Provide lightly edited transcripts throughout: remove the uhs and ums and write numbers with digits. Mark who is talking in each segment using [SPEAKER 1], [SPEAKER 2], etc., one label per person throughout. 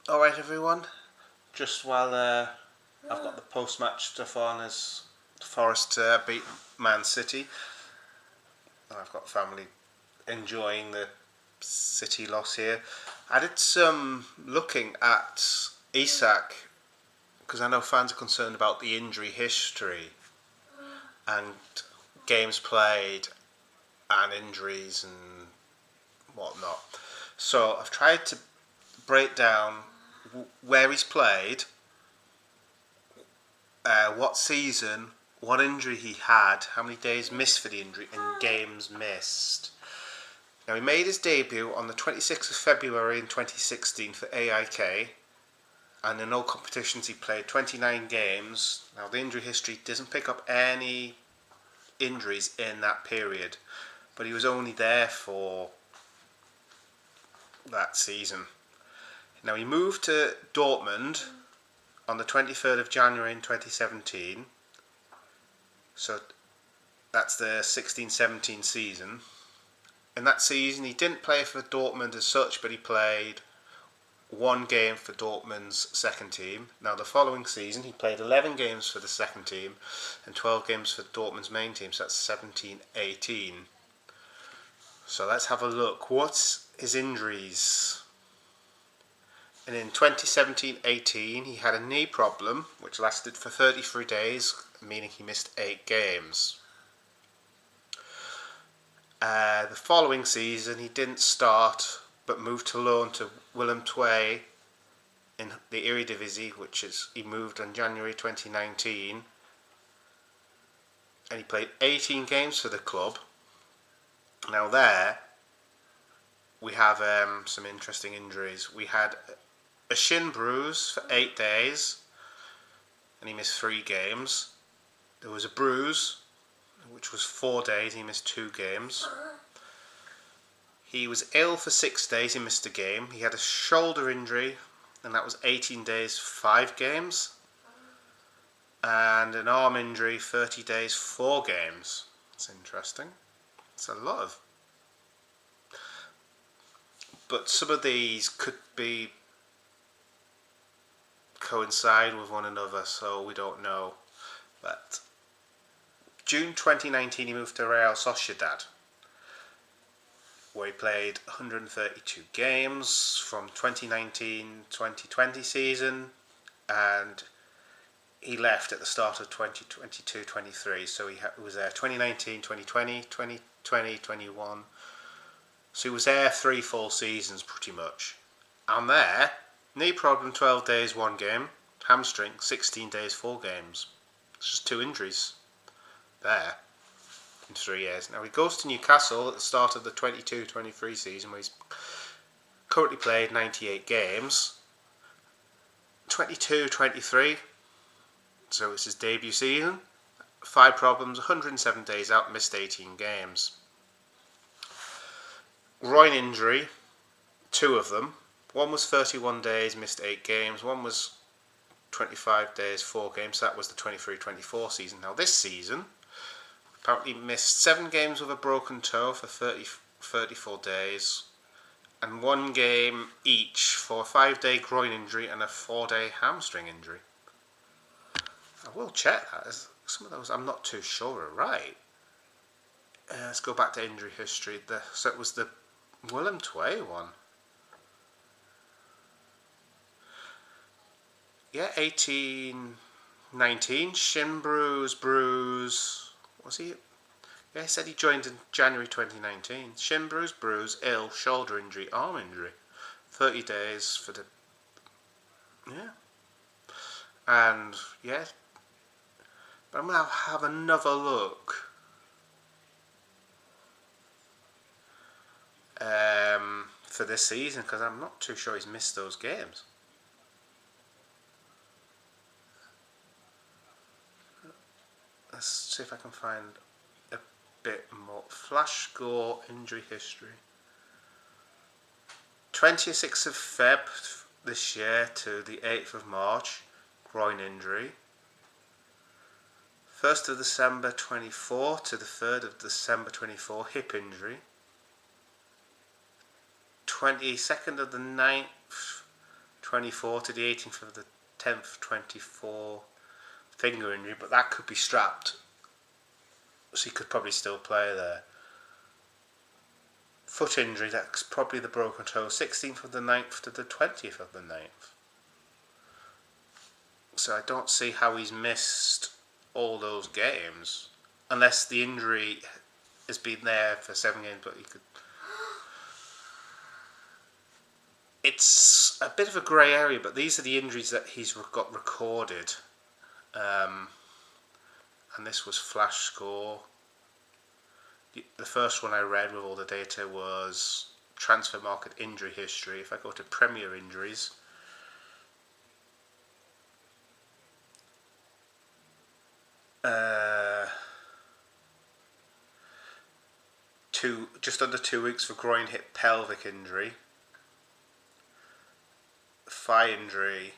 [SPEAKER 1] Alright everyone, just while I've got the post-match stuff on as Forest beat Man City, I've got family enjoying the City loss here. I did some looking at Isak because I know fans are concerned about the injury history and games played and injuries and whatnot. So I've tried to break down where he's played, what season, what injury he had, how many days missed for the injury, and games missed. Now, he made his debut on the 26th of February in 2016 for AIK, and in all competitions he played 29 games. Now, the injury history doesn't pick up any injuries in that period, but he was only there for that season. Now, he moved to Dortmund on the 23rd of January in 2017, so that's the 16-17 season. In that season, he didn't play for Dortmund as such, but he played one game for Dortmund's second team. Now, the following season, he played 11 games for the second team and 12 games for Dortmund's main team, so that's 17-18. So let's have a look. What's his injuries? And in 2017-18, he had a knee problem, which lasted for 33 days, meaning he missed 8 games. The following season, he didn't start, but moved to loan to Willem II in the Eredivisie, which is he moved in January 2019, and he played 18 games for the club. Now there, we have some interesting injuries. We had a shin bruise for 8 days, and he missed 3 games. There was a bruise, which was 4 days, he missed 2 games. He was ill for 6 days, he missed a game. He had a shoulder injury, and that was 18 days, 5 games. And an arm injury, 30 days, 4 games. That's interesting. It's a lot of... But some of these could be coincide with one another, so we don't know. But June 2019, he moved to Real Sociedad, where he played 132 games from 2019-2020 season, and he left at the start of 2022-23, so he was there 2019, 2020, 2020, 21. So he was there 3 full seasons pretty much. And there, knee problem 12 days, 1 game, hamstring 16 days, 4 games. It's just 2 injuries there in 3 years. Now he goes to Newcastle at the start of the 22-23 season, where he's currently played 98 games. 22-23, so it's his debut season. 5 problems, 107 days out, missed 18 games. Groin injury, 2 of them. One was 31 days, missed 8 games. One was 25 days, 4 games. That was the 23-24 season. Now this season, apparently missed 7 games with a broken toe for 34 days, and 1 game each for a 5-day groin injury and a 4-day hamstring injury. I will check that. Some of those I'm not too sure are right. Let's go back to injury history. So it was the Willem II one. Yeah, 18-19, shin bruise. Was he? Yeah, he said he joined in January 2019. Shin bruise, ill, shoulder injury, arm injury. 30 days for the... Yeah. And, yeah. But I'm going to have another look. For this season, because I'm not too sure he's missed those games. Let's see if I can find a bit more. Flash score, injury history. 26th of Feb this year to the 8th of March, groin injury. 1st of December 24 to the 3rd of December 24, hip injury. 22nd of the 9th 24 to the 18th of the 10th, 24 finger injury, but that could be strapped, so he could probably still play there. Foot injury, that's probably the broken toe, 16th of the 9th to the 20th of the 9th. So I don't see how he's missed all those games, unless the injury has been there for 7 games, but he could... It's a bit of a grey area, but these are the injuries that he's got recorded. And this was Flash Score. The first one I read with all the data was transfer market injury history. If I go to Premier Injuries, just under 2 weeks for groin, hip, pelvic injury. Thigh injury,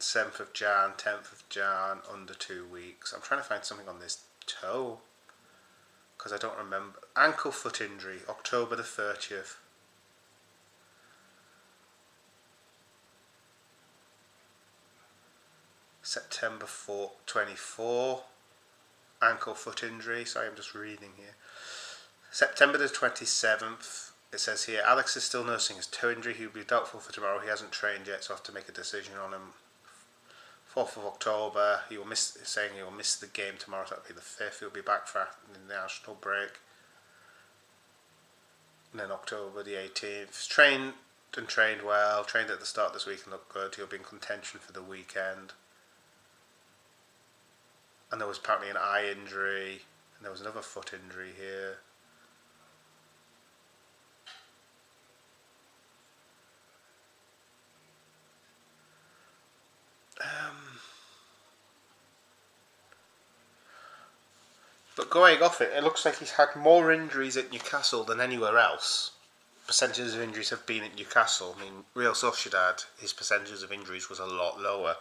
[SPEAKER 1] 7th of Jan, 10th of Jan, under 2 weeks. I'm trying to find something on this toe, because I don't remember. Ankle foot injury, October the 30th. September 24, ankle foot injury. Sorry, I'm just reading here. September the 27th, it says here, Alex is still nursing his toe injury. He will be doubtful for tomorrow. He hasn't trained yet, so I have to make a decision on him. 4th of October, he will miss the game tomorrow, so that'll be the 5th. He'll be back for the national break. And then October the 18th. Trained well, trained at the start this week and looked good. He'll be in contention for the weekend. And there was apparently an eye injury, and there was another foot injury here. But going off it, it looks like he's had more injuries at Newcastle than anywhere else. Percentages of injuries have been at Newcastle. I mean, Real Sociedad, his percentages of injuries was a lot lower.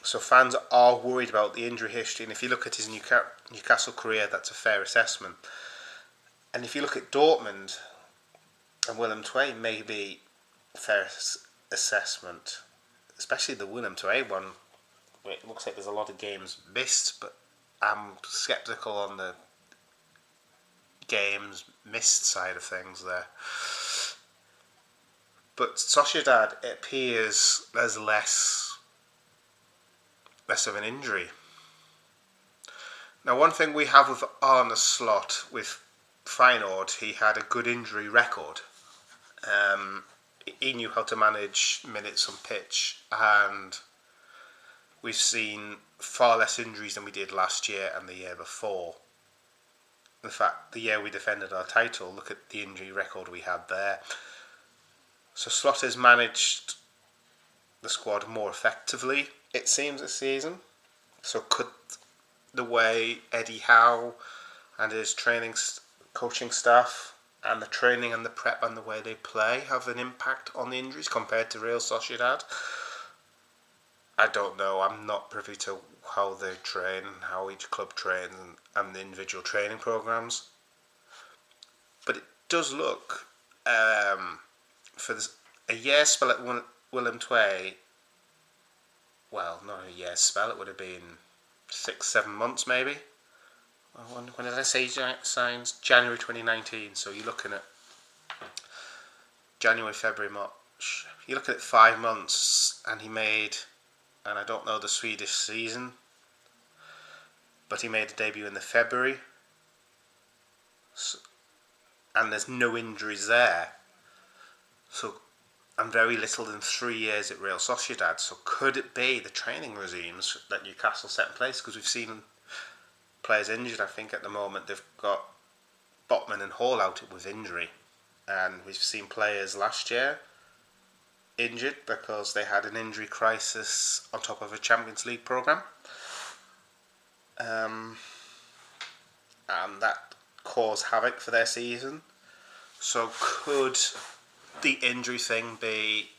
[SPEAKER 1] So fans are worried about the injury history, and if you look at his Newcastle career, that's a fair assessment. And if you look at Dortmund and Willem II, maybe a fair assessment, especially the Willem II one. It looks like there's a lot of games missed, but I'm sceptical on the games missed side of things there. But Sociedad, it appears there's less of an injury. Now, one thing we have with Arne Slot, with Feyenoord, he had a good injury record. He knew how to manage minutes on pitch, and we've seen far less injuries than we did last year and the year before. In fact, the year we defended our title, look at the injury record we had there. So Slot has managed the squad more effectively, it seems, this season. So could the way Eddie Howe and his coaching staff and the training and the prep and the way they play have an impact on the injuries compared to Real Sociedad? I don't know. I'm not privy to how they train, how each club trains, and the individual training programs. But it does look, for a year spell at Willem II, well, not a year spell, it would have been 6-7 months maybe. When did I say he signs? January 2019. So you're looking at January, February, March. You're looking at 5 months, and he made, and I don't know the Swedish season, but he made a debut in the February, and there's no injuries there. So, and very little in 3 years at Real Sociedad. So could it be the training regimes that Newcastle set in place? Because we've seen players injured. I think at the moment they've got Botman and Hall out with injury, and we've seen players last year injured because they had an injury crisis on top of a Champions League programme, and that caused havoc for their season. So could the injury thing be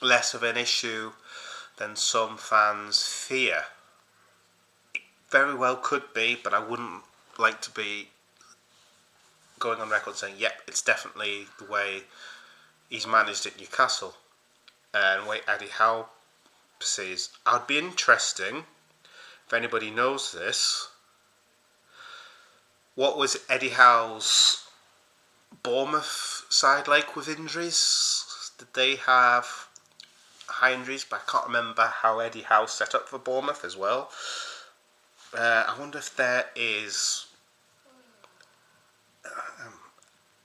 [SPEAKER 1] less of an issue than some fans fear? It very well could be, but I wouldn't like to be going on record saying, yep, it's definitely the way he's managed at Newcastle and the way Eddie Howe perceives. I'd be interesting if anybody knows this. What was Eddie Howe's Bournemouth side like with injuries? Did they have high injuries? But I can't remember how Eddie Howe set up for Bournemouth as well. I wonder if there is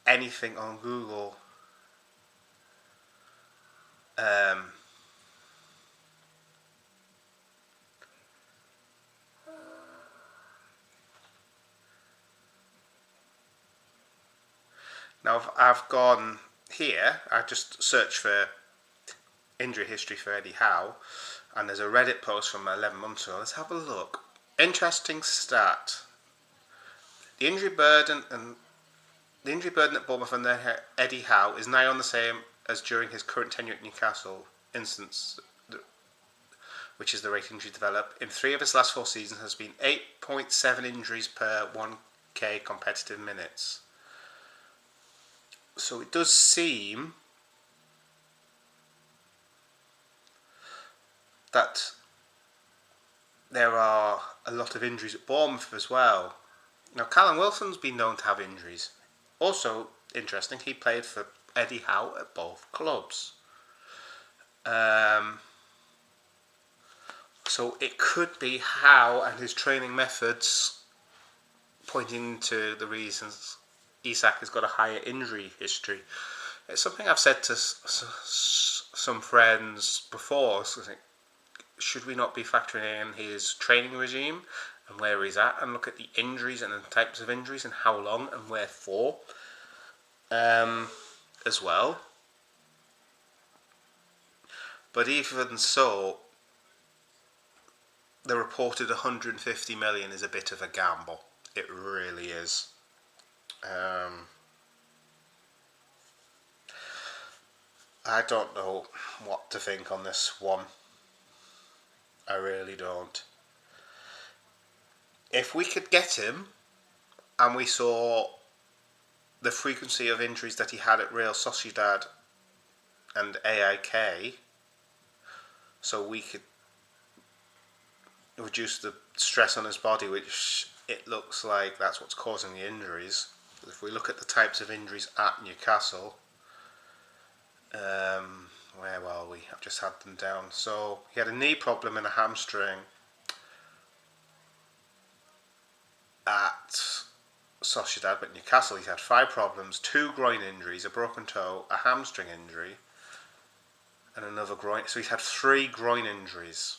[SPEAKER 1] anything on Google. Now I've gone here. I just searched for injury history for Eddie Howe, and there's a Reddit post from 11 months ago. Let's have a look. Interesting stat: the injury burden at Bournemouth under Eddie Howe is now on the same as during his current tenure at Newcastle. Instance, which is the rate injury developed in 3 of his last 4 seasons, has been 8.7 injuries per 1k competitive minutes. So it does seem that there are a lot of injuries at Bournemouth as well. Now, Callum Wilson's been known to have injuries. Also interesting, he played for Eddie Howe at both clubs. So it could be Howe and his training methods pointing to the reasons Isak has got a higher injury history. It's something I've said to some friends before. So should we not be factoring in his training regime and where he's at, and look at the injuries and the types of injuries and how long and where for, as well? But even so, the reported 150 million is a bit of a gamble. It really is. I don't know what to think on this one. I really don't. If we could get him and we saw the frequency of injuries that he had at Real Sociedad and AIK, so we could reduce the stress on his body, which it looks like that's what's causing the injuries. If we look at the types of injuries at Newcastle, where were we? I've just had them down. So he had a knee problem and a hamstring at Sociedad, but Newcastle he's had 5 problems, 2 groin injuries, a broken toe, a hamstring injury, and another groin. So he's had 3 groin injuries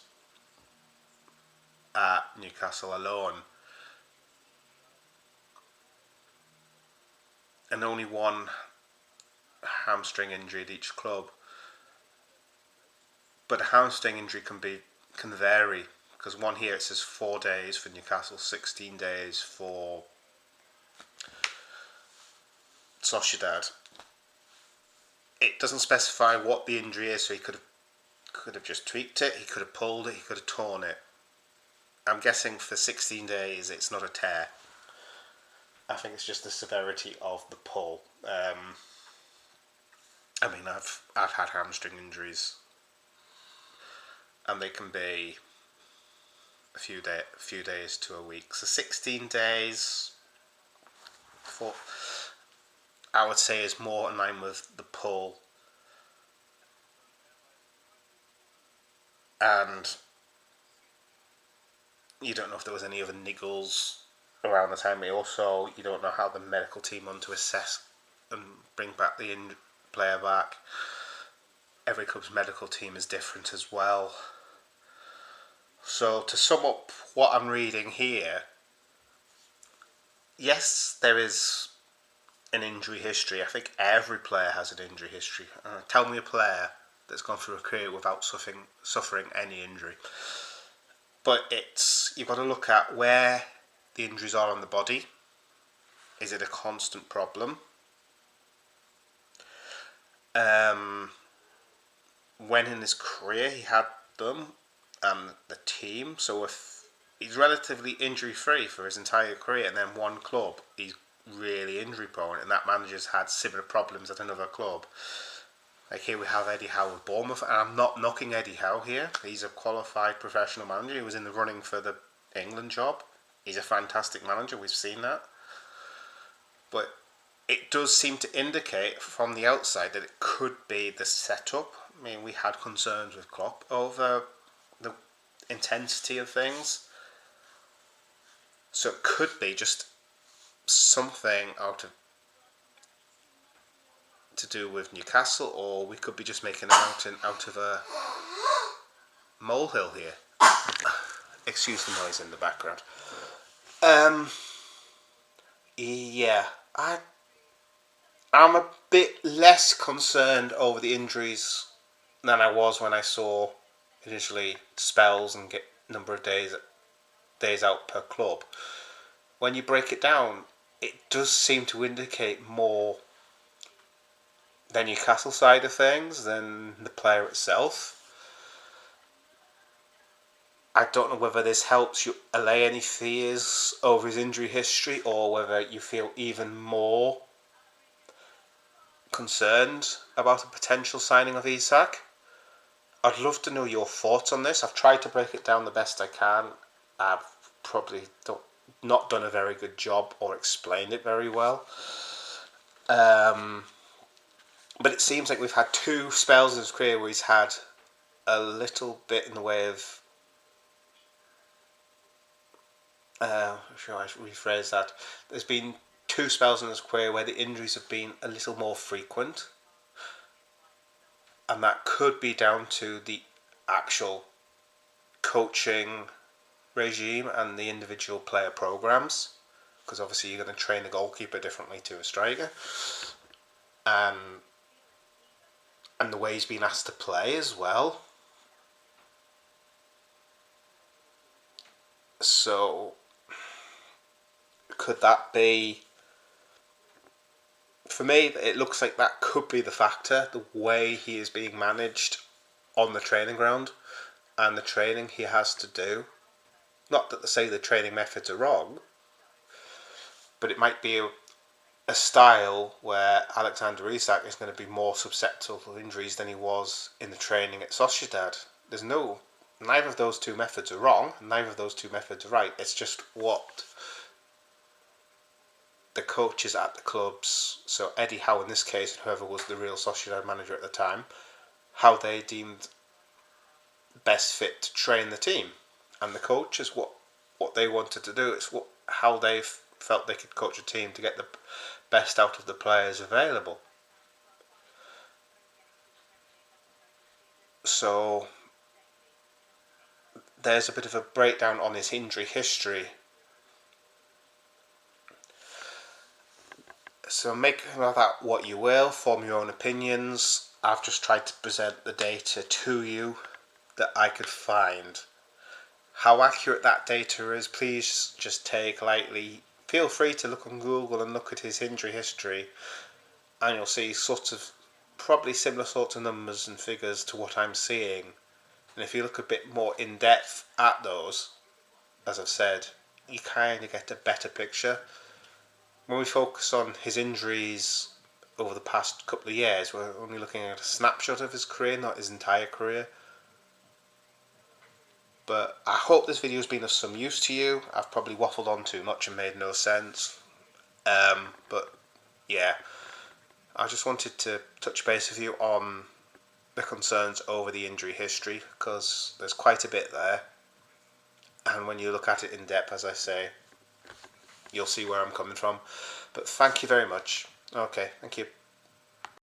[SPEAKER 1] at Newcastle alone, and only 1 hamstring injury at each club. But a hamstring injury can vary, because one here it says 4 days for Newcastle, 16 days for Sociedad. It doesn't specify what the injury is, so he could have just tweaked it, he could have pulled it, he could have torn it. I'm guessing for 16 days it's not a tear. I think it's just the severity of the pull. I mean, I've had hamstring injuries, and they can be a few days to a week. So 16 days, I would say, is more in line with the pull. And you don't know if there was any other niggles around the time. Also, you don't know how the medical team want to assess and bring back the player back. Every club's medical team is different as well. So to sum up what I'm reading here, yes, there is an injury history. I think every player has an injury history. Tell me a player that's gone through a career without suffering any injury. But you've got to look at where the injuries are on the body. Is it a constant problem? When in his career he had them, and the team. So if he's relatively injury free for his entire career, and then one club he's really injury prone, and that manager's had similar problems at another club. Like here we have Eddie Howe with Bournemouth, and I'm not knocking Eddie Howe here. He's a qualified professional manager. He was in the running for the England job. He's a fantastic manager. We've seen that. But it does seem to indicate from the outside that it could be the setup. I mean, we had concerns with Klopp over the intensity of things. So it could be just something to do with Newcastle, or we could be just making a mountain out of a molehill here. Excuse the noise in the background. Yeah, I'm a bit less concerned over the injuries than I was when I saw initially spells and get number of days out per club. When you break it down, it does seem to indicate more the Newcastle side of things than the player itself. I don't know whether this helps you allay any fears over his injury history, or whether you feel even more concerned about a potential signing of Isak. I'd love to know your thoughts on this. I've tried to break it down the best I can. I've probably not done a very good job or explained it very well. But it seems like we've had two spells in his career where he's had a little bit in the way of shall I rephrase that? There's been two spells in his career where the injuries have been a little more frequent, and that could be down to the actual coaching regime and the individual player programs, because obviously you're going to train a goalkeeper differently to a striker, and the way he's been asked to play as well. So could that be, for me it looks like that could be the factor, the way he is being managed on the training ground and the training he has to do. Not that they say the training methods are wrong, but it might be a style where Alexander Isak is going to be more susceptible to injuries than he was in the training at Sociedad. Neither of those two methods are wrong, neither of those two methods are right. It's just what the coaches at the clubs, so Eddie Howe in this case, and whoever was the Real Sociedad manager at the time, how they deemed best fit to train the team, and the coaches what they wanted to do. It's how they felt they could coach a team to get the best out of the players available. So there's a bit of a breakdown on his injury history. So make of that what you will, form your own opinions. I've just tried to present the data to you that I could find. How accurate that data is, please just take lightly. Feel free to look on Google and look at his injury history, and you'll see sort of probably similar sorts of numbers and figures to what I'm seeing. And if you look a bit more in depth at those, as I've said, you kind of get a better picture. When we focus on his injuries over the past couple of years, we're only looking at a snapshot of his career, not his entire career. But I hope this video has been of some use to you. I've probably waffled on too much and made no sense. But yeah, I just wanted to touch base with you on the concerns over the injury history, because there's quite a bit there. And when you look at it in depth, as I say, you'll see where I'm coming from. But thank you very much. Okay, thank you.